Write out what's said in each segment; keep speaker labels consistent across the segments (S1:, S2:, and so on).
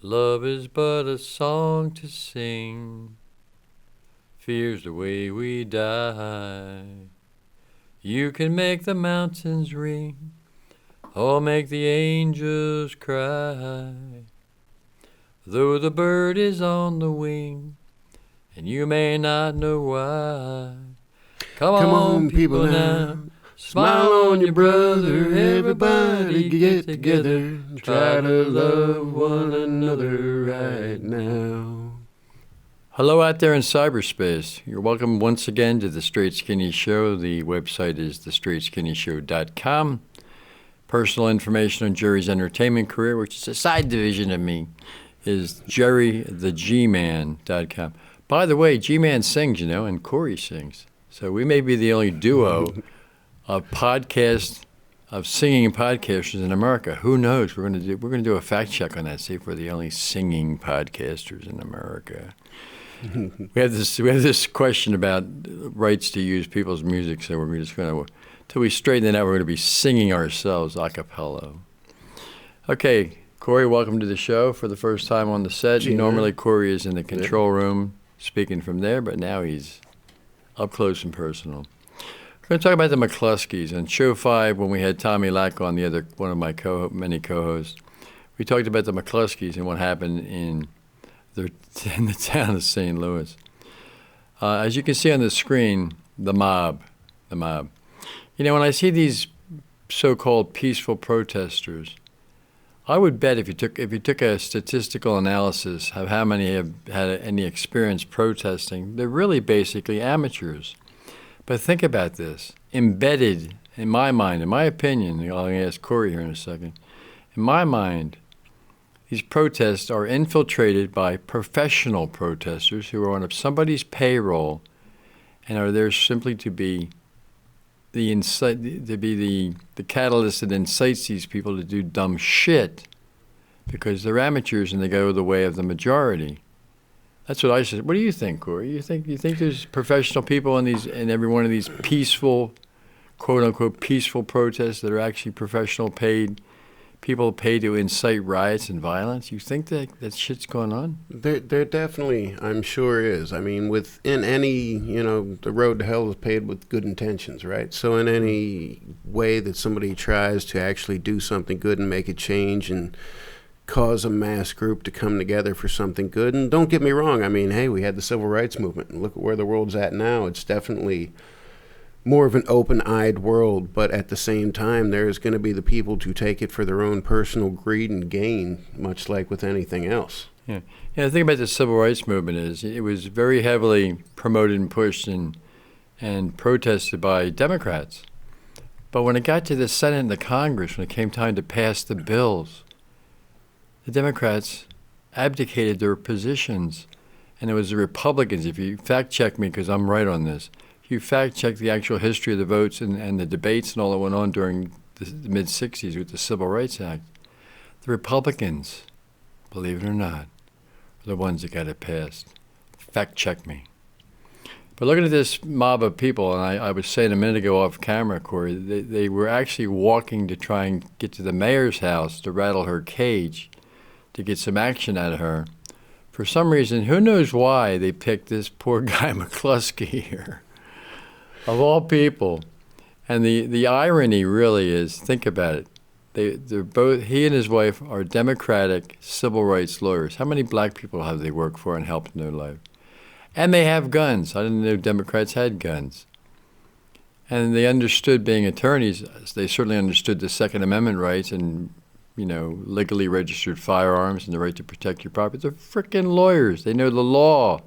S1: Love is but a song to sing. Fear's the way we die. You can make the mountains ring, or make the angels cry. Though the bird is on the wing, and you may not know why. Come on, people now, smile on your brother. Everybody get together, try to love one another right now. Hello out there in cyberspace. You're welcome once again to The Straight Skinny Show. The website is thestraightskinnyshow.com. Personal information on Jerry's entertainment career, which is a side division of me, is jerrythegman.com. By the way, G-Man sings, and Corey sings. So we may be the only duo of singing podcasters in America. Who knows? We're going to do a fact check on that, see if we're the only singing podcasters in America. We have this question about rights to use people's music, so we're just going to, till we straighten it out, we're going to be singing ourselves a cappella. Okay, Corey, welcome to the show for the first time on the set. Normally, Corey is in the control room speaking from there, but now he's up close and personal. We're going to talk about the McCluskeys. On Show 5, when we had Tommy Lack on, one of my many co-hosts, we talked about the McCluskeys and what happened in the town of St. Louis. As you can see on the screen, the mob. When I see these so-called peaceful protesters, I would bet if you took a statistical analysis of how many have had any experience protesting, they're really basically amateurs. But think about this. Embedded, in my mind, in my opinion, I'll ask Corey here in a second, in my mind, these protests are infiltrated by professional protesters who are on somebody's payroll and are there simply to be the catalyst that incites these people to do dumb shit because they're amateurs and they go the way of the majority. That's what I said. What do you think, Corey? You think there's professional people in every one of these peaceful, quote unquote, peaceful protests that are actually professional people paid to incite riots and violence? You think that shit's going on?
S2: There definitely, I'm sure is. I mean, within any, the road to hell is paved with good intentions, right? So in any way that somebody tries to actually do something good and make a change and cause a mass group to come together for something good, and don't get me wrong, I mean, hey, we had the civil rights movement, and look at where the world's at now. It's definitely more of an open-eyed world, but at the same time, there's going to be the people to take it for their own personal greed and gain, much like with anything else.
S1: Yeah. The thing about the civil rights movement is it was very heavily promoted and pushed and protested by Democrats. But when it got to the Senate and the Congress, when it came time to pass the bills, the Democrats abdicated their positions, and it was the Republicans. If you fact-check me, because I'm right on this, you fact-check the actual history of the votes and the debates and all that went on during the mid-'60s with the Civil Rights Act, the Republicans, believe it or not, are the ones that got it passed. Fact-check me. But looking at this mob of people, and I was saying a minute ago off camera, Corey, they were actually walking to try and get to the mayor's house to rattle her cage to get some action out of her. For some reason, who knows why, they picked this poor guy McCluskey here. Of all people. And the irony really is, think about it. They're both, he and his wife are Democratic civil rights lawyers. How many black people have they worked for and helped in their life? And they have guns. I didn't know Democrats had guns. And they understood being attorneys. They certainly understood the Second Amendment rights and, legally registered firearms and the right to protect your property. They're frickin' lawyers. They know the law.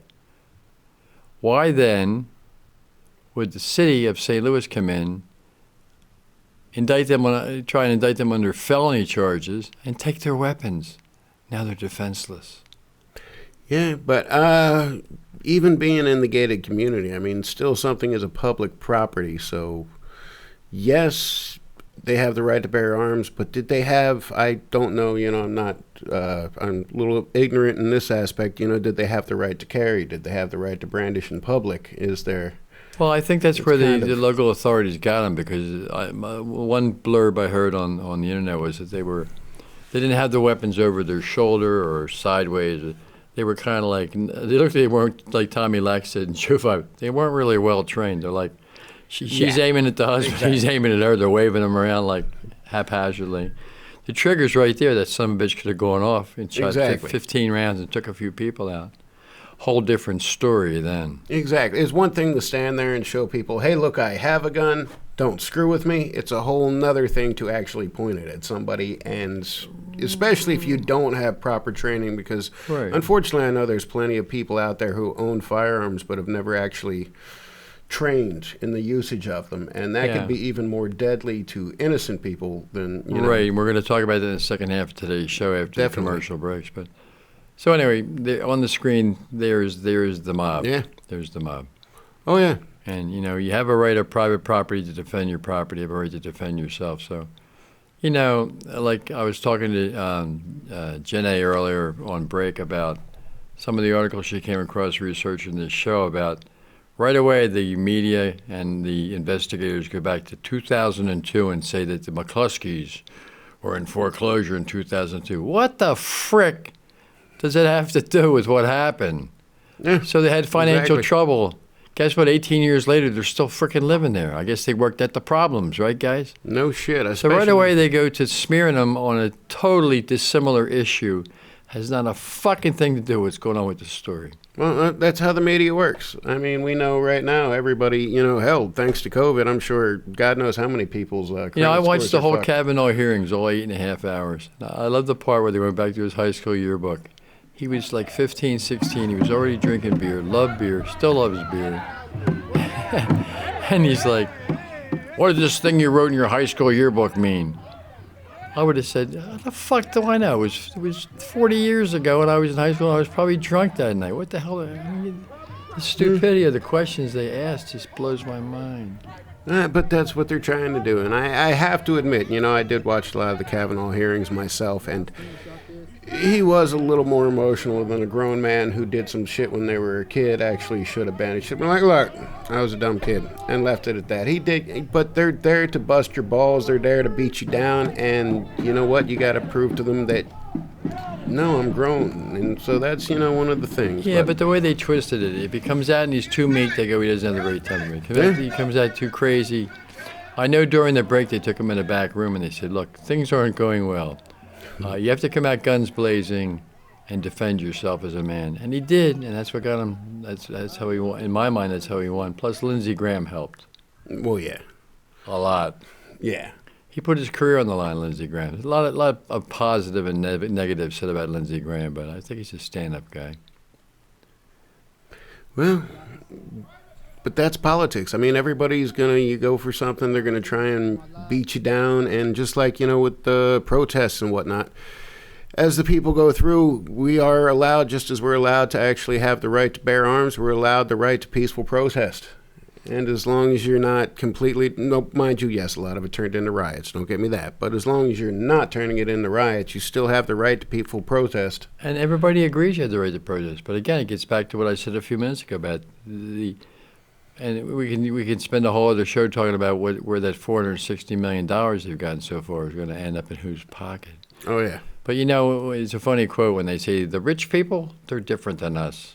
S1: Why then would the city of St. Louis come in, try and indict them under felony charges, and take their weapons? Now they're defenseless.
S2: Yeah, but even being in the gated community, I mean, still something is a public property. So, yes, they have the right to bear arms, but did they have, I don't know, I'm a little ignorant in this aspect, did they have the right to carry? Did they have the right to brandish in public? Is there...
S1: Well, I think that's where the local authorities got them, because one blurb I heard on the internet was that they They didn't have the weapons over their shoulder or sideways. They were kind of like, they looked, they weren't like Tommy Lack said in Show 5. They weren't really well trained. They're like, she's aiming at the husband, he's aiming at her. They're waving them around like haphazardly. The trigger's right there. That son of a bitch could have gone off and shot 15 rounds and took a few people out. Whole different story then.
S2: Exactly. It's one thing to stand there and show people, hey, look, I have a gun. Don't screw with me. It's a whole nother thing to actually point it at somebody, and especially if you don't have proper training, because unfortunately I know there's plenty of people out there who own firearms but have never actually trained in the usage of them, and that could be even more deadly to innocent people than, you know.
S1: Right, and we're going to talk about that in the second half of today's show after the commercial breaks. But so anyway, on the screen, there's the mob.
S2: Yeah.
S1: There's the mob.
S2: Oh, yeah.
S1: And, you know, you have a right of private property to defend your property. You have a right to defend yourself. So, you know, like I was talking to Jenna earlier on break about some of the articles she came across researching this show about right away the media and the investigators go back to 2002 and say that the McCloskeys were in foreclosure in 2002. What the frick does it have to do with what happened?
S2: Yeah,
S1: so they had financial trouble. Guess what? 18 years later, they're still freaking living there. I guess they worked at the problems, right, guys?
S2: No shit.
S1: So right away they go to smearing them on a totally dissimilar issue. Has not a fucking thing to do with what's going on with the story.
S2: Well, that's how the media works. I mean, we know right now everybody, you know, hell, thanks to COVID, I'm sure God knows how many people's
S1: you know, I watched the whole Kavanaugh hearings, all 8.5 hours. Now, I love the part where they went back to his high school yearbook. He was like 15, 16. He was already drinking beer, loved beer, still loves beer. And he's like, what did this thing you wrote in your high school yearbook mean? I would have said, how the fuck do I know? It was 40 years ago when I was in high school and I was probably drunk that night. What the hell? I mean, the stupidity of the questions they asked just blows my mind.
S2: But that's what they're trying to do. And I have to admit, you know, I did watch a lot of the Kavanaugh hearings myself, and he was a little more emotional than a grown man who did some shit when they were a kid actually should have been. He should have been like, look, I was a dumb kid, and left it at that. He did, but they're there to bust your balls. They're there to beat you down, and you know what? You got to prove to them that, no, I'm grown. And so that's, you know, one of the things.
S1: Yeah, but the way they twisted it, if he comes out and he's too meek, they go, he doesn't have the right temperament. If he comes out too crazy. I know during the break they took him in a back room and they said, look, things aren't going well. You have to come out guns blazing and defend yourself as a man. And he did, and that's what got him. That's how he won. In my mind, that's how he won. Plus, Lindsey Graham helped.
S2: Well, yeah.
S1: A lot.
S2: Yeah.
S1: He put his career on the line, Lindsey Graham. There's a lot of positive and negative said about Lindsey Graham, but I think he's a stand-up guy.
S2: Well, but that's politics. I mean, everybody's you go for something, they're going to try and beat you down. And just like, you know, with the protests and whatnot, as the people go through, we are allowed, just as we're allowed to actually have the right to bear arms, we're allowed the right to peaceful protest. And as long as you're not completely, no, mind you, yes, a lot of it turned into riots, don't get me that. But as long as you're not turning it into riots, you still have the right to peaceful protest.
S1: And everybody agrees you have the right to protest. But again, it gets back to what I said a few minutes ago about and we can spend a whole other show talking about where that $460 million they've gotten so far is going to end up in whose pocket.
S2: Oh, yeah.
S1: But, you know, it's a funny quote when they say the rich people, they're different than us.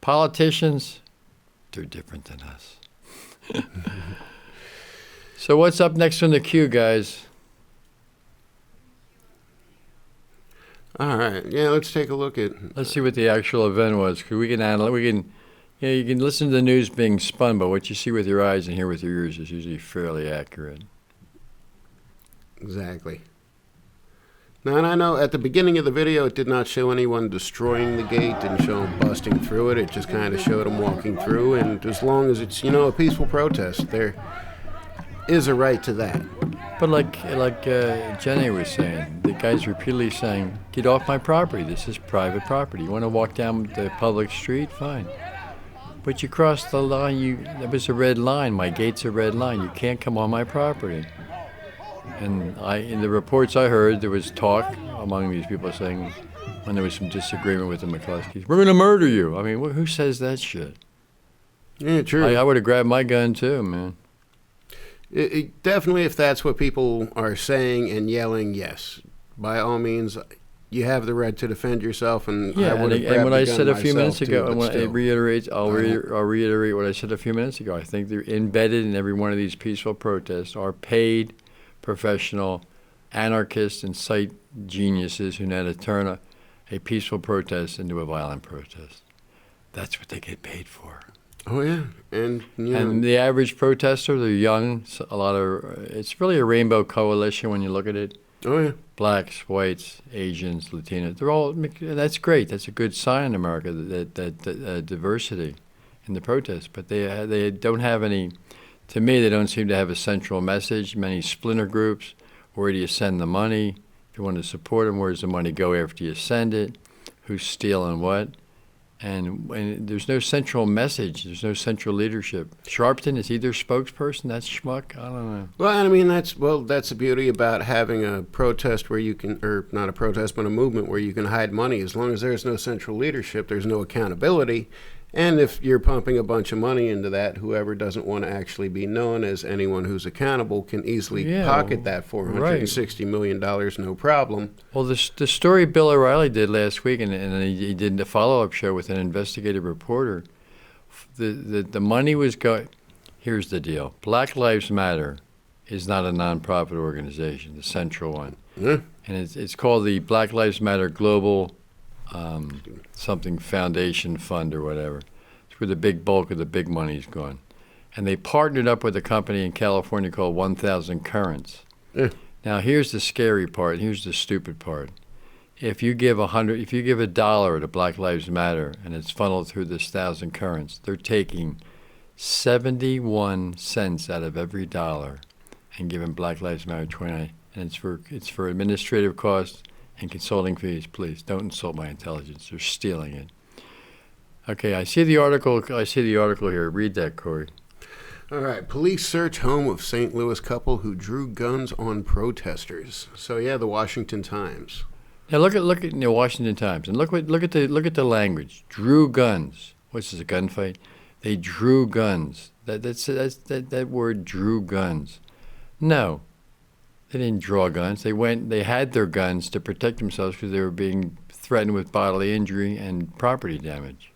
S1: Politicians, they're different than us. So what's up next on the queue, guys?
S2: All right. Yeah, let's take a look at...
S1: Let's see what the actual event was, because we can you can listen to the news being spun, but what you see with your eyes and hear with your ears is usually fairly accurate.
S2: Exactly. Now, and I know at the beginning of the video, it did not show anyone destroying the gate, didn't show them busting through it. It just kind of showed them walking through. And as long as it's, you know, a peaceful protest, there is a right to that.
S1: But like Jenny was saying, the guy's repeatedly saying, get off my property. This is private property. You want to walk down the public street? Fine. But you crossed the line. That was a red line. My gate's a red line. You can't come on my property. And in the reports I heard, there was talk among these people saying, when there was some disagreement with the McCloskeys, we're going to murder you. I mean, who says that shit?
S2: Yeah, true.
S1: I would have grabbed my gun too, man.
S2: Definitely, if that's what people are saying and yelling, yes. by all means, you have the right to defend yourself, and
S1: Yeah,
S2: I would have
S1: and
S2: grabbed
S1: what
S2: the
S1: I
S2: gun
S1: said a few
S2: myself,
S1: minutes
S2: too,
S1: ago,
S2: but
S1: and what
S2: still.
S1: I'll
S2: Uh-huh.
S1: reiterate what I said a few minutes ago. I think they're embedded in every one of these peaceful protests are paid, professional, anarchists and site geniuses who know how to turn a peaceful protest into a violent protest. That's what they get paid for.
S2: Oh yeah, and
S1: And the average protester, they're young. It's really a rainbow coalition when you look at it.
S2: oh yeah.
S1: Blacks, whites, Asians, Latinos. They're all. That's great. That's a good sign in America that diversity in the protests. But they don't have any. To me, they don't seem to have a central message. Many splinter groups. Where do you send the money? If you want to support them, where does the money go after you send it? Who's stealing what? And there's no central message. There's no central leadership. Sharpton, is he their spokesperson? That's schmuck? I don't know.
S2: Well, I mean that's the beauty about having a protest where you can, or not a protest, but a movement where you can hide money. As long as there's no central leadership, there's no accountability. And if you're pumping a bunch of money into that, whoever doesn't want to actually be known as anyone who's accountable can easily pocket that $460 million, no problem.
S1: Well, the story Bill O'Reilly did last week, and he did a follow-up show with an investigative reporter, the money was going. Here's the deal. Black Lives Matter is not a nonprofit organization, the central one.
S2: Yeah.
S1: And it's called the Black Lives Matter Global something foundation fund or whatever. It's where the big bulk of the big money's gone. And they partnered up with a company in California called 1000 Currents.
S2: Yeah.
S1: Now here's the scary part. Here's the stupid part. If you give $1 to Black Lives Matter and it's funneled through this 1000 Currents, they're taking 71 cents out of every dollar and giving Black Lives Matter 29. And it's for administrative costs and consulting fees. Please don't insult my intelligence. They're stealing it. Okay, I see the article here. Read that, Corey.
S2: All right. Police search home of St. Louis couple who drew guns on protesters. So yeah, the Washington Times.
S1: Now look at the Washington Times and look at the language. Drew guns. What's this, a gunfight? They drew guns. That word, drew guns. No. They didn't draw guns. They had their guns to protect themselves because they were being threatened with bodily injury and property damage.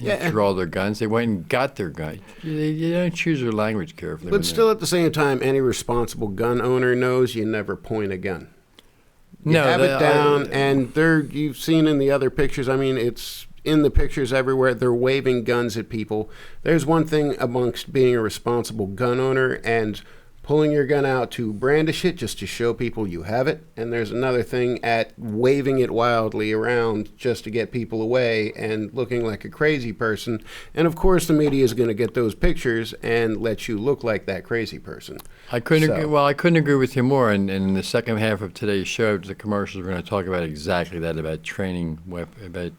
S1: They didn't draw their guns. They went and got their guns. You don't choose your language carefully.
S2: But still, at the same time, any responsible gun owner knows you never point a gun. You have it down, and you've seen in the other pictures, I mean, it's in the pictures everywhere, they're waving guns at people. There's one thing amongst being a responsible gun owner and pulling your gun out to brandish it just to show people you have it. And there's another thing at waving it wildly around just to get people away and looking like a crazy person. And of course, the media is going to get those pictures and let you look like that crazy person.
S1: I couldn't agree with you more. And in the second half of today's show, the commercials, we're going to talk about exactly that, about training, about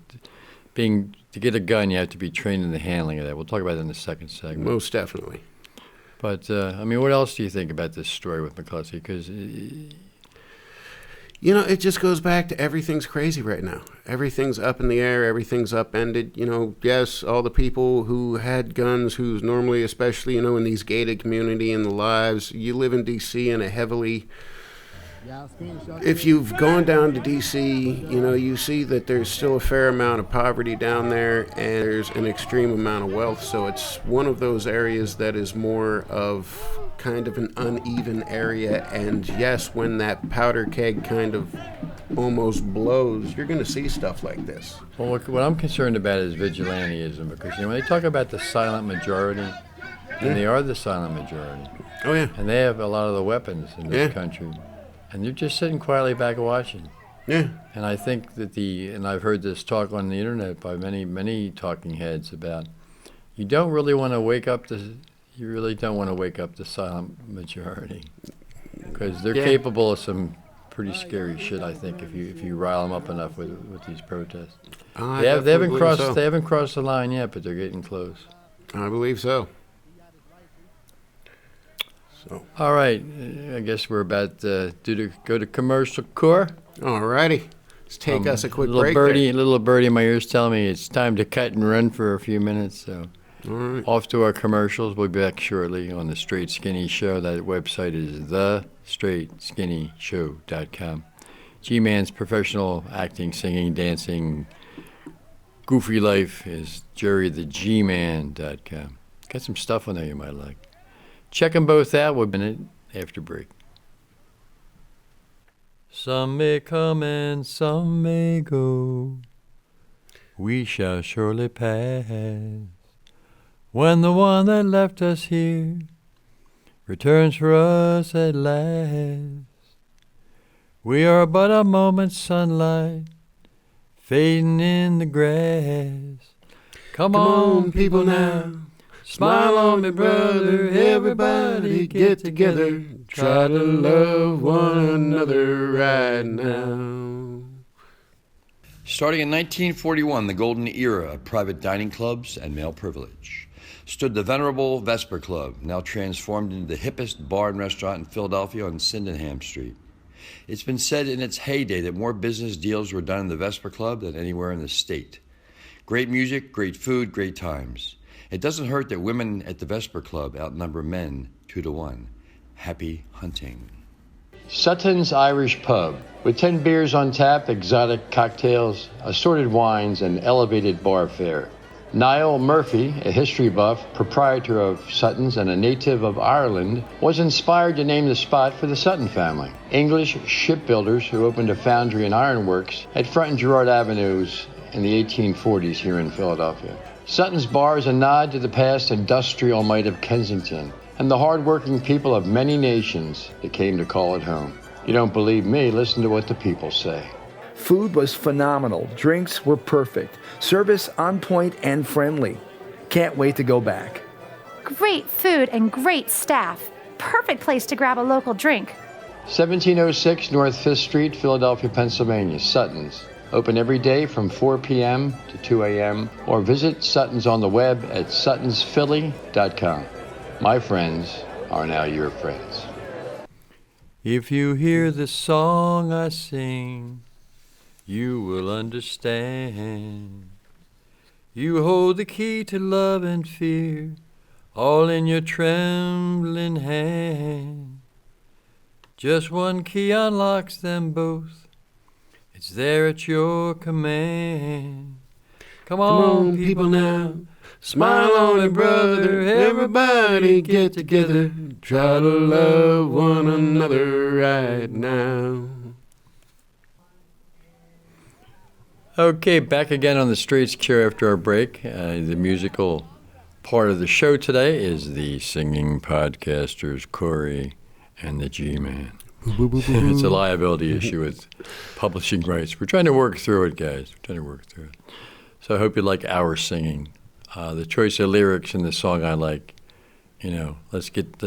S1: to get a gun, you have to be trained in the handling of that. We'll talk about that in the second segment.
S2: Most definitely.
S1: But, I mean, what else do you think about this story with McCluskey? Because,
S2: it just goes back to everything's crazy right now. Everything's up in the air. Everything's upended. Yes, all the people who had guns, who's normally, especially, in these gated community and the lives, you live in D.C. in a heavily... If you've gone down to D.C., you see that there's still a fair amount of poverty down there, and there's an extreme amount of wealth. So it's one of those areas that is more of kind of an uneven area. And yes, when that powder keg kind of almost blows, you're going to see stuff like this.
S1: Well, what I'm concerned about is vigilantism, because when they talk about the silent majority, and they are the silent majority.
S2: Oh, yeah.
S1: And they have a lot of the weapons in this country. And they're just sitting quietly back watching.
S2: Yeah.
S1: And I think that and I've heard this talk on the internet by many, many talking heads about, you really don't want to wake up the silent majority. Because they're capable of some pretty scary shit, I think, if you rile them up enough with these protests. They haven't crossed the line yet, but they're getting close.
S2: I believe so.
S1: All right, I guess we're about to go to commercial core.
S2: All righty, let's take us a quick
S1: little
S2: break.
S1: Little birdie in my ears telling me it's time to cut and run for a few minutes. So,
S2: all right.
S1: Off to our commercials. We'll be back shortly on the Straight Skinny Show. That website is thestraightskinnyshow.com. G-Man's professional acting, singing, dancing, goofy life is jerrytheGman.com. Got some stuff on there you might like. Check them both out. We'll be in it after break. Some may come and some may go. We shall surely pass. When the one that left us here returns for us at last. We are but a moment's sunlight fading in the grass. Come on, people now. Smile on me, brother. Everybody get together. Try to love one another right now.
S3: Starting in 1941, the golden era of private dining clubs and male privilege, stood the venerable Vesper Club, now transformed into the hippest bar and restaurant in Philadelphia on Sydenham Street. It's been said in its heyday that more business deals were done in the Vesper Club than anywhere in the state. Great music, great food, great times. It doesn't hurt that women at the Vesper Club outnumber men 2-1. Happy hunting.
S1: Sutton's Irish Pub, with 10 beers on tap, exotic cocktails, assorted wines, and elevated bar fare. Niall Murphy, a history buff, proprietor of Sutton's and a native of Ireland, was inspired to name the spot for the Sutton family, English shipbuilders who opened a foundry and ironworks at Front and Girard Avenues in the 1840s here in Philadelphia. Sutton's Bar is a nod to the past industrial might of Kensington and the hard-working people of many nations that came to call it home. You don't believe me? Listen to what the people say.
S4: Food was phenomenal. Drinks were perfect. Service on point and friendly. Can't wait to go back.
S5: Great food and great staff. Perfect place to grab a local drink.
S1: 1706 North 5th Street, Philadelphia, Pennsylvania. Sutton's. Open every day from 4 p.m. to 2 a.m. or visit Sutton's on the web at suttonsphilly.com. My friends are now your friends. If you hear the song I sing, you will understand. You hold the key to love and fear, all in your trembling hand. Just one key unlocks them both. It's there at your command. Come on, people now. Smile on me, brother. Everybody get together. Try to love one another right now. Okay, back again on the Straight Cure after our break. The musical part of the show today is the singing podcasters Corey and the G-Man. It's a liability issue with publishing rights. We're trying to work through it, guys. We're trying to work through it. So I hope you like our singing. The choice of lyrics in the song I like. You know, let's get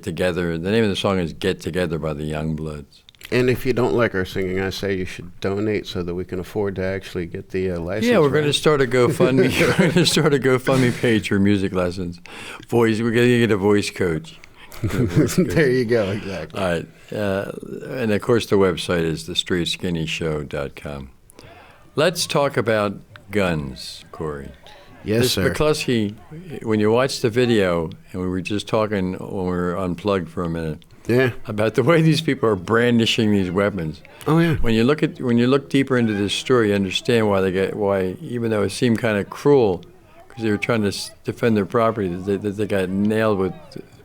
S1: together. The name of the song is "Get Together" by the Youngbloods.
S2: And if you don't like our singing, I say you should donate so that we can afford to actually get the license.
S1: Yeah, we're going to start a GoFundMe. We're going to start a GoFundMe page for music lessons. We're going to get a voice coach.
S2: There you go, exactly.
S1: All right. And, of course, the website is thestraightskinny.show.com. Let's talk about guns, Corey.
S2: Yes, sir.
S1: McCluskey, when you watch the video, and we were just talking when we were unplugged for a minute, about the way these people are brandishing these weapons.
S2: Oh, yeah.
S1: When you look deeper into this story, you understand why, even though it seemed kind of cruel, because they were trying to defend their property, that they got nailed with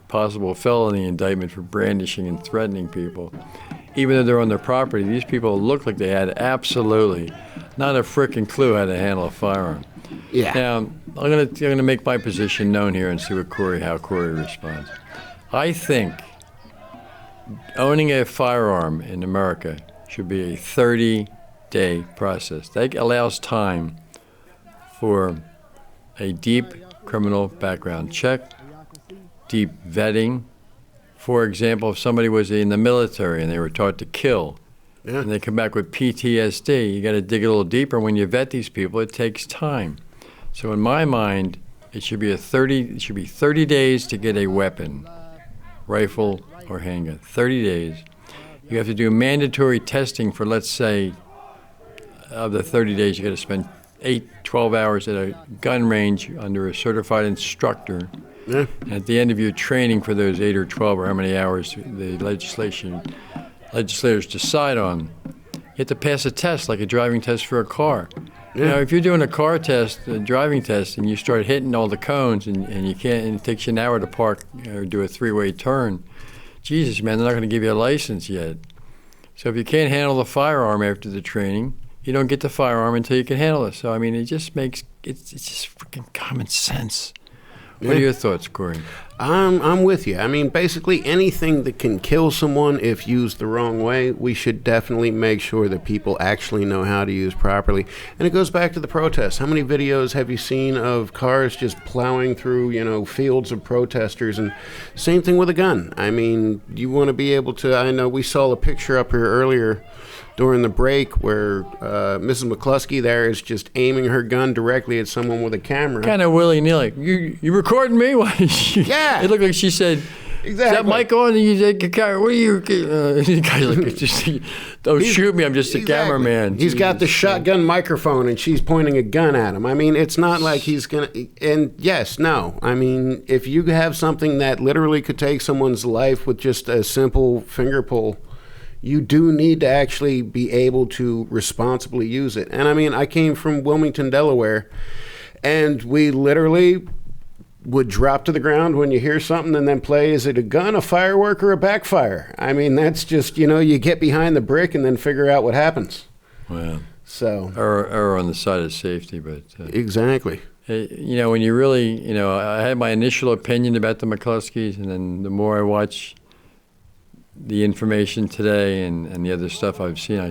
S1: possible felony indictment for brandishing and threatening people. Even though they're on their property, these people look like they had absolutely not a frickin' clue how to handle a firearm.
S2: Yeah.
S1: Now, I'm gonna make my position known here and see how Corey responds. I think owning a firearm in America should be a 30-day process. That allows time for a deep criminal background check, deep vetting. For example, if somebody was in the military and they were taught to kill, and they come back with PTSD, you got to dig a little deeper. When you vet these people, it takes time. So in my mind, it should be 30 days to get a weapon, rifle or handgun. 30 days. You have to do mandatory testing for, let's say, of the 30 days, you got to spend 12 hours at a gun range under a certified instructor.
S2: Yeah.
S1: And at the end of your training for those 8 or 12 or how many hours the legislators decide on, You have to pass a test, like a driving test for a car. You
S2: Yeah.
S1: know, if you're doing a car test, a driving test, and you start hitting all the cones, and you can't, and it takes you an hour to park or do a three-way turn, Jesus, man, they're not going to give you a license yet. So if you can't handle the firearm after the training, you don't get the firearm until you can handle it. So I mean, it just makes it's just freaking common sense. What are
S2: Yeah.
S1: your thoughts, Corey?
S2: I'm with you. I mean, basically anything that can kill someone if used the wrong way, we should definitely make sure that people actually know how to use properly. And it goes back to the protests. How many videos have you seen of cars just plowing through, fields of protesters? And same thing with a gun. I mean, you want to be able to. I know we saw a picture up here earlier during the break where Mrs. McCluskey there is just aiming her gun directly at someone with a camera.
S1: Kind of willy-nilly. You recording me?
S2: Yeah.
S1: It looked like she said, "Is that
S2: Exactly.
S1: mic on?" And you said, "What are you?" The guy's like, "Just don't shoot me. I'm just a
S2: Exactly.
S1: cameraman."
S2: He's got the
S1: Jesus.
S2: shotgun microphone and she's pointing a gun at him. I mean, it's not like he's going to. And yes, no. I mean, if you have something that literally could take someone's life with just a simple finger pull, you do need to actually be able to responsibly use it. And I mean, I came from Wilmington, Delaware, and we literally would drop to the ground when you hear something and then play, is it a gun, a firework, or a backfire? I mean, that's just, you get behind the brick and then figure out what happens.
S1: Well,
S2: So,
S1: or on the side of safety, but
S2: exactly.
S1: when you really, I had my initial opinion about the McCluskeys, and then the more I watch the information today and the other stuff I've seen,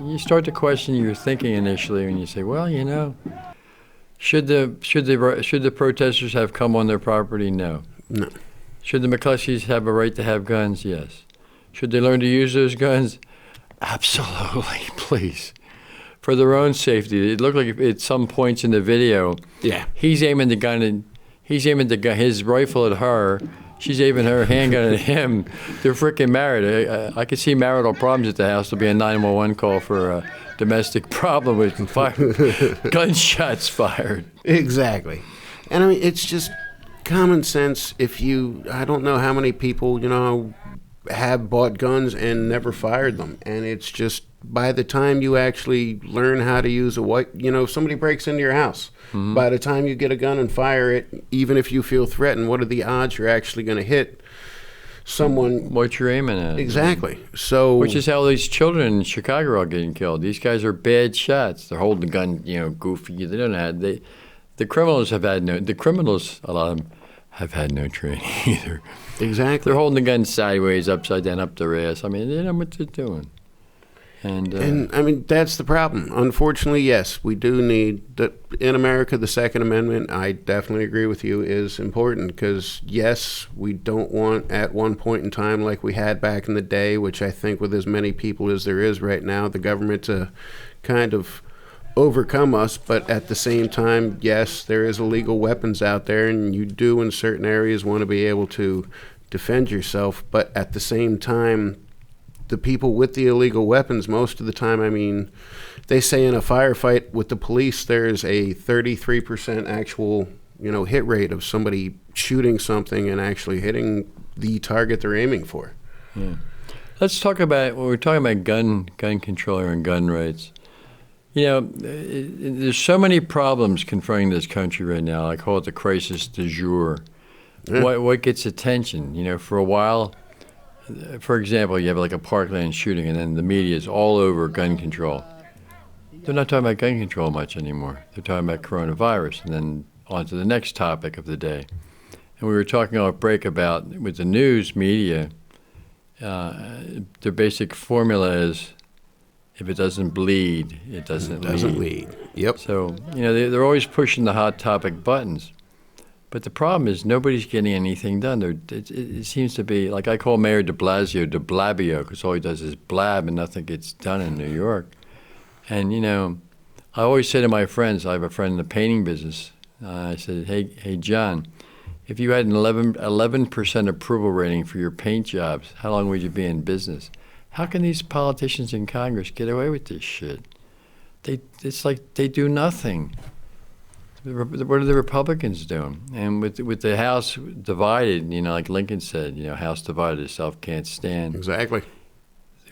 S1: you start to question your thinking initially, and you say, well, should the protesters have come on their property? No.
S2: No.
S1: Should the McCluskeys have a right to have guns? Yes. Should they learn to use those guns? Absolutely, please. For their own safety. It looked like at some points in the video,
S2: Yeah.
S1: he's aiming his rifle at her. She's aiming her handgun at him. They're freaking married. I could see marital problems at the house. There'll be a 911 call for a domestic problem with gunshots fired.
S2: Exactly. And I mean, it's just common sense. I don't know how many people, have bought guns and never fired them. And it's just, by the time you actually learn how to use if somebody breaks into your house, by the time you get a gun and fire it, even if you feel threatened, what are the odds you're actually going to hit someone?
S1: What you're aiming at.
S2: Exactly. So,
S1: Which is how these children in Chicago are getting killed. These guys are bad shots. They're holding the gun, goofy. They don't have. The criminals have had no. The criminals, a lot of them, have had no training either.
S2: exactly.
S1: They're holding the gun sideways, upside down, up their ass. I mean, they know what they're doing.
S2: And I mean, that's the problem. Unfortunately, yes, we do need that in America. The Second Amendment, I definitely agree with you, is important because yes, we don't want at one point in time like we had back in the day, which I think with as many people as there is right now, the government to kind of overcome us. But at the same time, yes, there is illegal weapons out there, and you do in certain areas want to be able to defend yourself. But at the same time, the people with the illegal weapons, most of the time, I mean, they say in a firefight with the police, there's a 33% actual, hit rate of somebody shooting something and actually hitting the target they're aiming for.
S1: Yeah. Let's talk about when we're talking about gun control and gun rights. There's so many problems confronting this country right now. I call it the crisis du jour.
S2: Yeah.
S1: What gets attention? For a while. For example, you have like a Parkland shooting, and then the media is all over gun control. They're not talking about gun control much anymore. They're talking about coronavirus, and then on to the next topic of the day. And we were talking off break about, with the news media, their basic formula is, if it doesn't bleed, it doesn't lead.
S2: Yep.
S1: So, they're always pushing the hot topic buttons. But the problem is nobody's getting anything done. It seems to be, like I call Mayor de Blasio de Blabio, because all he does is blab and nothing gets done in New York. And, I always say to my friends, I have a friend in the painting business, I said, hey, John, if you had an 11% approval rating for your paint jobs, how long would you be in business? How can these politicians in Congress get away with this shit? It's like they do nothing. What are the Republicans doing? And with the House divided, like Lincoln said, House divided itself can't stand.
S2: Exactly.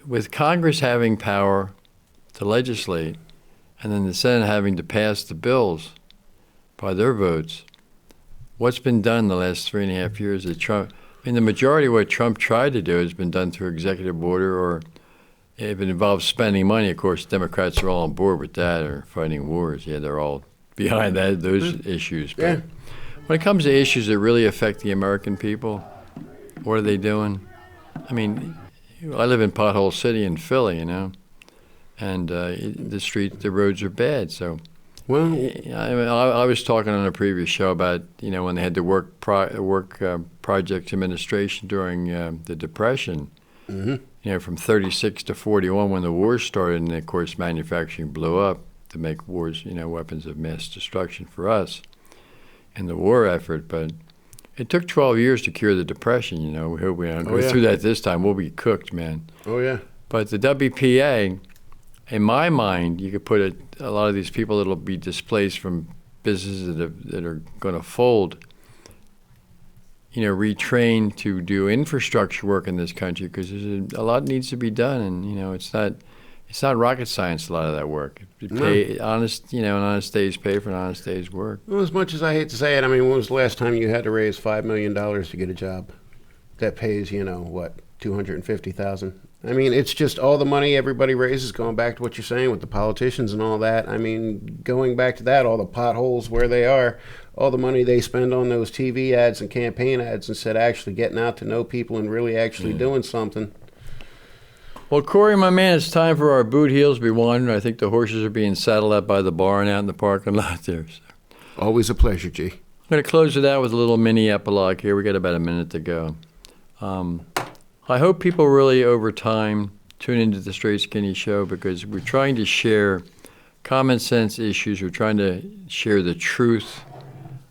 S1: With Congress having power, to legislate, and then the Senate having to pass the bills by their votes. What's been done the last 3.5 years that Trump, I mean, the majority of what Trump tried to do has been done through executive order, or if it involves spending money, of course, Democrats are all on board with that, or fighting wars. Yeah, they're all behind those issues. But
S2: Yeah.
S1: when it comes to issues that really affect the American people, what are they doing? I mean, I live in Pothole City in Philly, you know, and the roads are bad. So,
S2: Well,
S1: I was talking on a previous show about, you know, when they had the work project administration during the Depression.
S2: Mm-hmm.
S1: You know, from 36 to 41 when the war started, and of course manufacturing blew up to make wars, you know, weapons of mass destruction for us in the war effort. But it took 12 years to cure the Depression, you know. We hope we don't go through that this time. We'll be cooked, man.
S2: oh yeah.
S1: But the WPA, in my mind, you could put a lot of these people that will be displaced from businesses that are going to fold, you know, retrained to do infrastructure work in this country, because a lot needs to be done, and you know, it's not rocket science. A lot of that work, honest days pay for an honest day's work.
S2: Well, as much as I hate to say it, I mean, when was the last time you had to raise $5 million to get a job that pays, you know, what, $250,000? I mean, it's just all the money everybody raises, going back to what you're saying with the politicians and all that. I mean, going back to that, all the potholes where they are, all the money they spend on those TV ads and campaign ads instead of actually getting out to know people and really actually doing something.
S1: Well, Corey, my man, it's time for our boot heels to be wandering. I think the horses are being saddled up by the barn out in the parking lot there. So.
S2: Always a pleasure, G.
S1: I'm going to close it out with a little mini epilogue here. We got about a minute to go. I hope people really, over time, tune into the Straight Skinny Show, because we're trying to share common sense issues. We're trying to share the truth.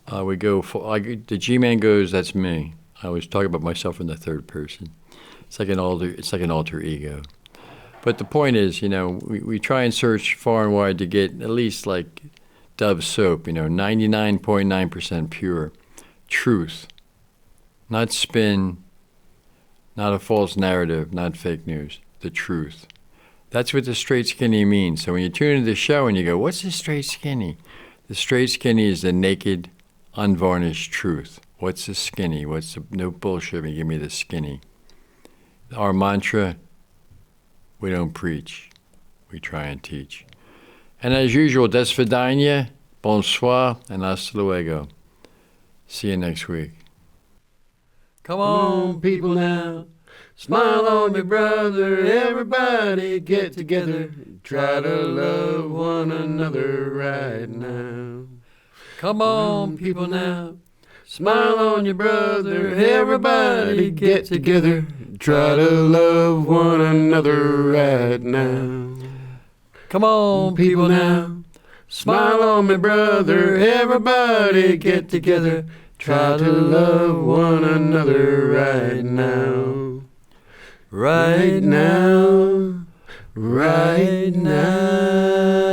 S1: The G-Man goes, that's me. I always talk about myself in the third person. It's like an alter ego. But the point is, you know, we try and search far and wide to get at least like Dove soap, you know, 99.9% pure truth, not spin, not a false narrative, not fake news, the truth. That's what the Straight Skinny means. So when you tune into the show and you go, what's the Straight Skinny? The Straight Skinny is the naked, unvarnished truth. What's the skinny? What's the no bullshit? Give me the skinny. Our mantra, we don't preach, we try and teach. And as usual, des vidania, bonsoir, and hasta luego. See you next week. Come on, people now, smile on me, brother, everybody get together, try to love one another right now. Come on, people now, smile on your brother, everybody get together, try to love one another right now. Come on, people now, smile on me, brother, everybody get together, try to love one another right now. Right now, right now.